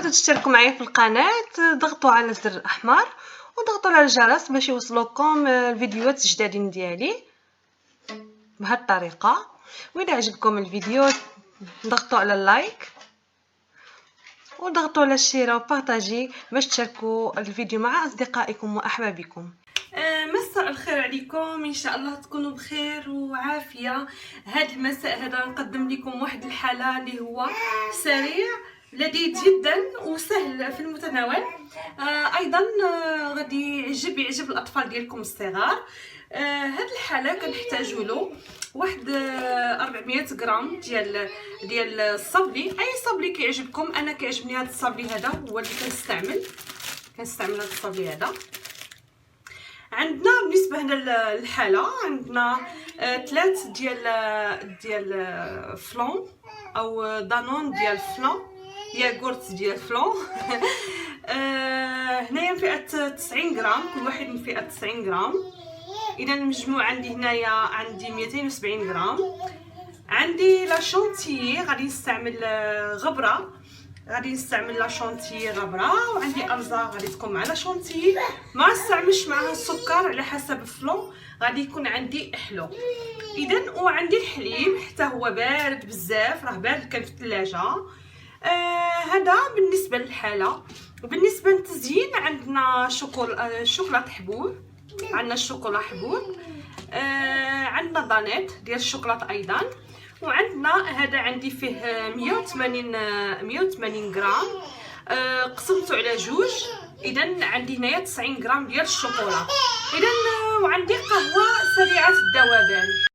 بغيتو تشتركوا معايا في القناه ضغطوا على الزر الاحمر وضغطوا على الجرس باش يوصلوكم الفيديوهات الجدادين ديالي بهذه الطريقه. واذا عجبكم الفيديو ضغطوا على اللايك وضغطوا على الشير وبارطاجي باش تشاركوا الفيديو مع اصدقائكم واحبابكم. مساء الخير عليكم، ان شاء الله تكونوا بخير وعافيه. هذا المساء هذا نقدم لكم واحد الحاله اللي هو سريع لذيذ جدا وسهل في المتناول. ايضا غادي يعجب الاطفال ديالكم الصغار. هاد الحاله كنحتاجوا له واحد 400 غرام ديال الصبلي، اي صبلي كيعجبكم. انا كيعجبني هذا الصبلي، هذا هو اللي كنستعمل هذا الصبلي هذا. عندنا بالنسبه هنا للحاله عندنا 3 ديال فلون او دانون ديال فلون، ياغورت ديال فلون. هنايا من فئه 90 غرام، كل واحد من فئه 90 غرام. اذا المجموع عندي هنايا عندي 270 غرام. عندي لا شونتيي غادي نستعمل غبره، غادي نستعمل لا شونتيي غبره. وعندي ارزه غادي تكون مع لا شونتيي، ما نستعملش معها السكر على حسب الفلون، غادي يكون عندي حلو. اذا وعندي الحليب حتى هو بارد بزاف، راه بارد كان في الثلاجه. هذا بالنسبه للحاله. بالنسبه للتزيين عندنا شوكولاته حبوب، عندنا الشوكولا حبوب، عندنا دانيت ديال الشوكولاته ايضا. وعندنا هذا عندي فيه 180 غرام، قسمته على جوج. اذا عندي هنايا 90 غرام ديال الشوكولا. اذا وعندي قهوه سريعه الذوبان.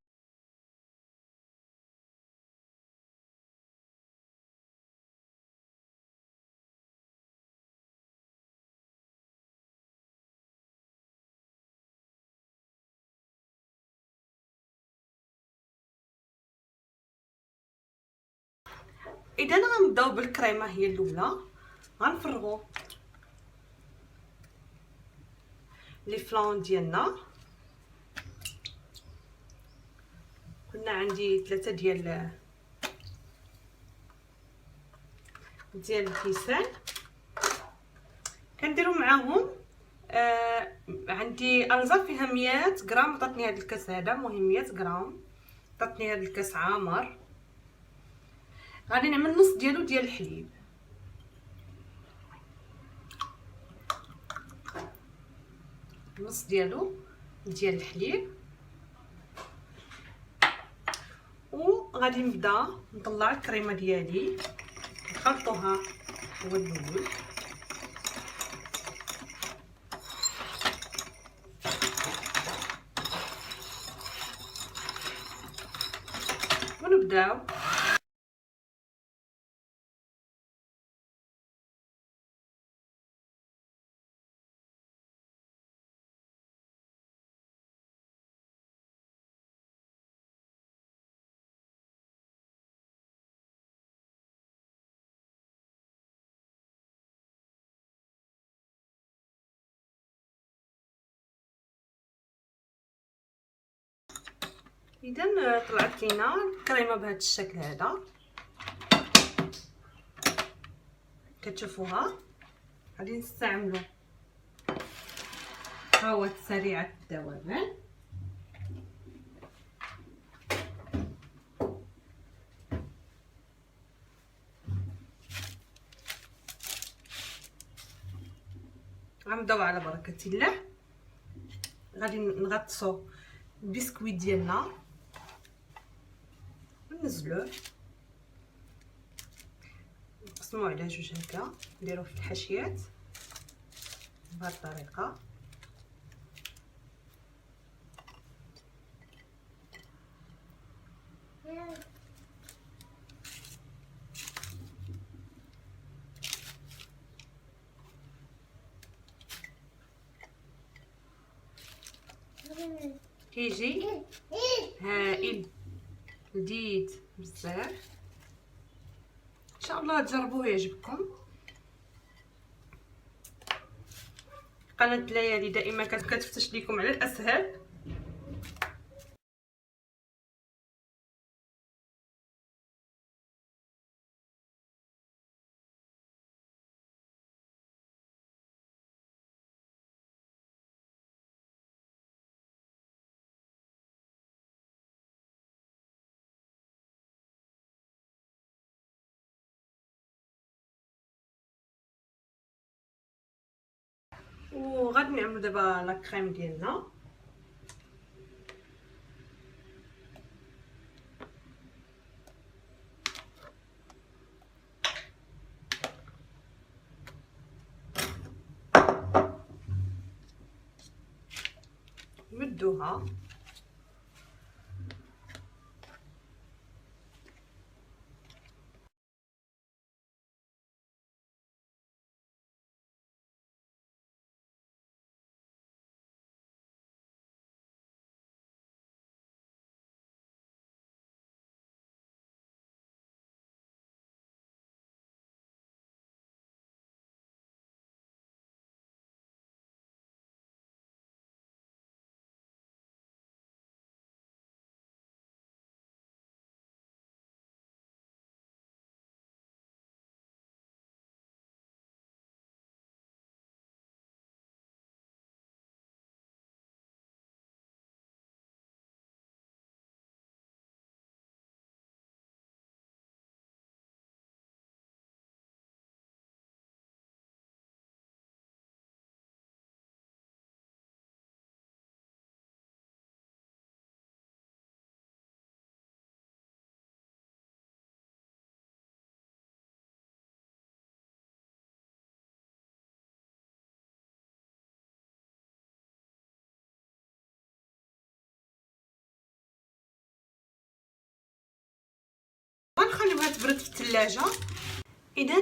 اذا غنبداو بالكريمه هي الاولى. غنفرغوا لي فلون ديالنا. قلنا عندي 3 ديال الكيسان. كنديروا معاهم عندي ارزه فيها 100 غرام، عطاتني هذا الكاس هذا، مهم 100 غرام عطاتني هذا الكاس عامر. غادي نعمل نص ديالو ديال الحليب، نص ديالو ديال الحليب. وغادي نبدا نطلع الكريمه ديالي نخلطوها هو الاول. ونبداو اذا طلعت لينا الكريمه بهذا الشكل هذا كتشوفوها. غادي نستعملوا قهوه سريعه الذوبان. غنبداو على بركه الله. غادي نغطسوا البسكويت ديالنا وننزلوه، نقسموه على جوج هكا، نديروه في الحاشيات بهذه الطريقه. كيجي هائل لذيذ بزاف. ان شاء الله تجربوه يعجبكم. قناه ليالي دائما كتفتش لكم على الاسهل. وغادي نعملو دابا لا كريم ديالنا. مدوها غنخليوها تبرد في الثلاجه. اذا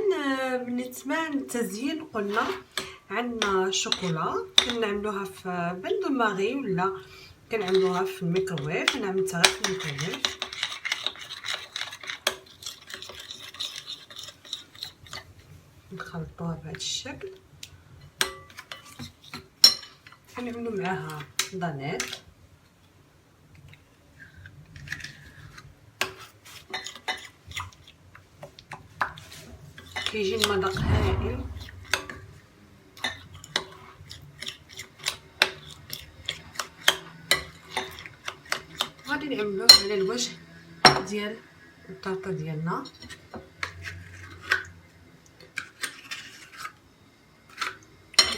بالنسبه للتزيين قلنا عندنا الشوكولا كنعملوها في بان دو ماري ولا كنعملوها في الميكروويف. انا عملتها غير في الميكروويف. نخلطوها بهذا الشكل. كنعملو معاها دانيت. كيجي المذاق هائل. غادي نعملوه على الوجه ديال الطرطه ديالنا.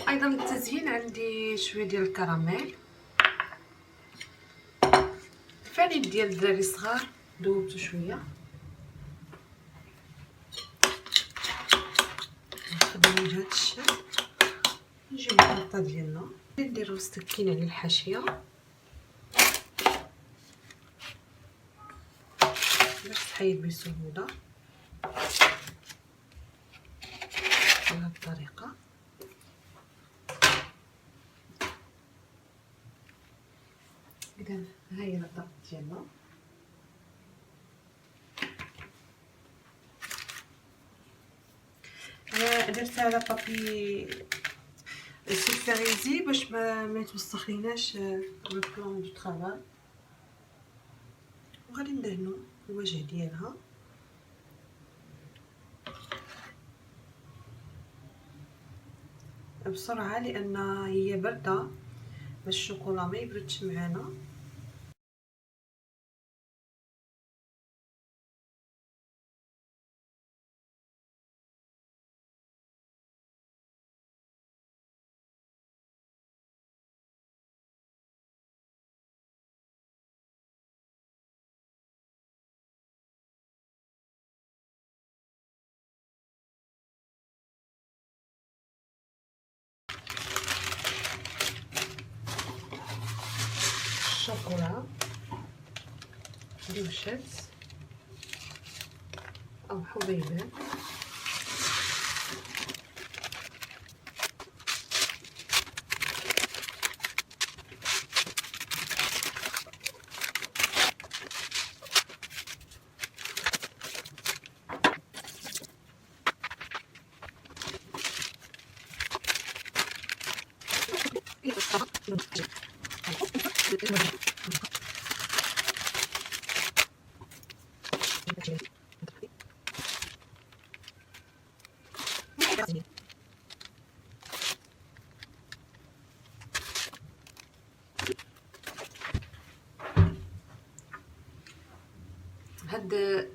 وايضا للتزيين عندي شويه ديال الكراميل. الفانيل ديال الدراري الصغار ذوبته شويه. نخدمو بهذا الشكل. نجيو الطرطه ديالنا نديرو السكينه على الحاشيه باش تحيد بسهوله بهذه الطريقه. اذا ها هي الطرطه ديالنا. درتها على بابي سيلفيريزي باش ما يتوسخليناش لو بلان دو طرافاي. وغادي ندهنو الوجه ديالها. بسرعه لان هي بارده باش الشوكولا ما يبردش معانا. الشوكولا دوشات او حبيبات.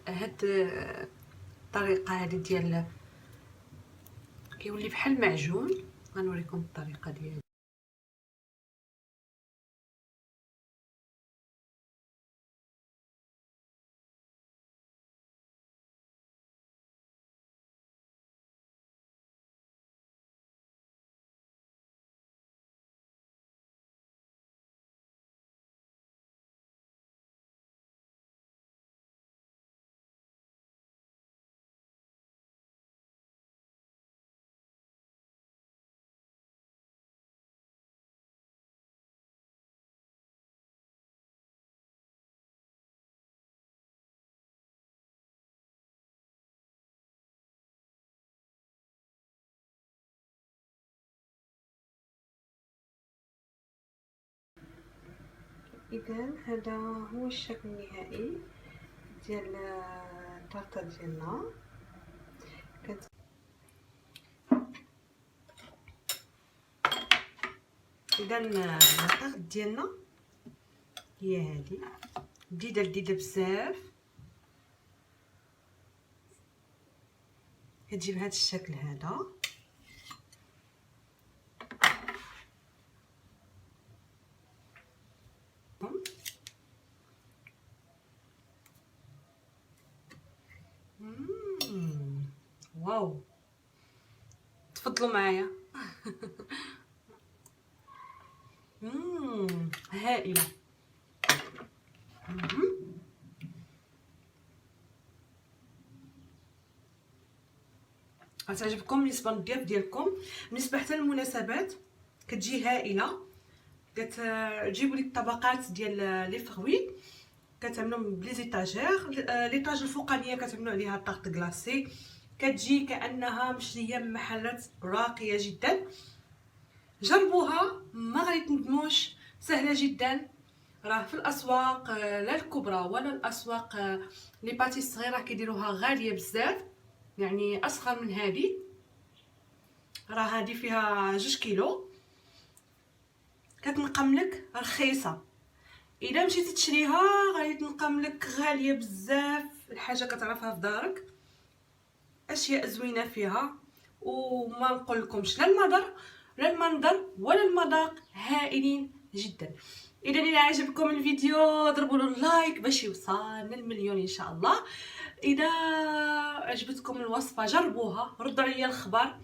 هاد الطريقه هذه ديال كيولي بحال معجون غنوريكم الطريقه ديالي. اذا هذا هو الشكل النهائي ديال الطرطه ديالنا. اذا الطرط ديالنا هي هذه جديده بزاف، كتجي بهذا الشكل هذا. واو، تفضلوا معايا. هائله. غتعجبكم بالنسبه للضياف ديالكم. بالنسبه حتى للمناسبات كتجي هائله. كتجيبوا لي الطبقات ديال لي فروي، كتعملوهم بلي زيتاجير. ليطاج الفوقانيه كتعملوا عليها طارط كلاصي، كتجي كانها مشليه من محلات راقيه جدا. جربوها ما غادي تندموش، سهله جدا. راه في الاسواق لا الكبرى ولا الاسواق لي باتيسري راه كيديروها غاليه بزاف، يعني اصغر من هذه. راه هذه فيها 2 كيلو، كتنقم لك رخيصه. اذا مشيتي تشريها غادي تنقم لك غاليه بزاف. الحاجه كتعرفها في دارك، اشياء زوينه فيها، وما نقول لكمش لا المنظر ولا المذاق هائلين جدا. اذا عجبكم الفيديو ضربوا له لايك باش يوصلنا المليون ان شاء الله. اذا عجبتكم الوصفه جربوها، ردوا عليا الخبر.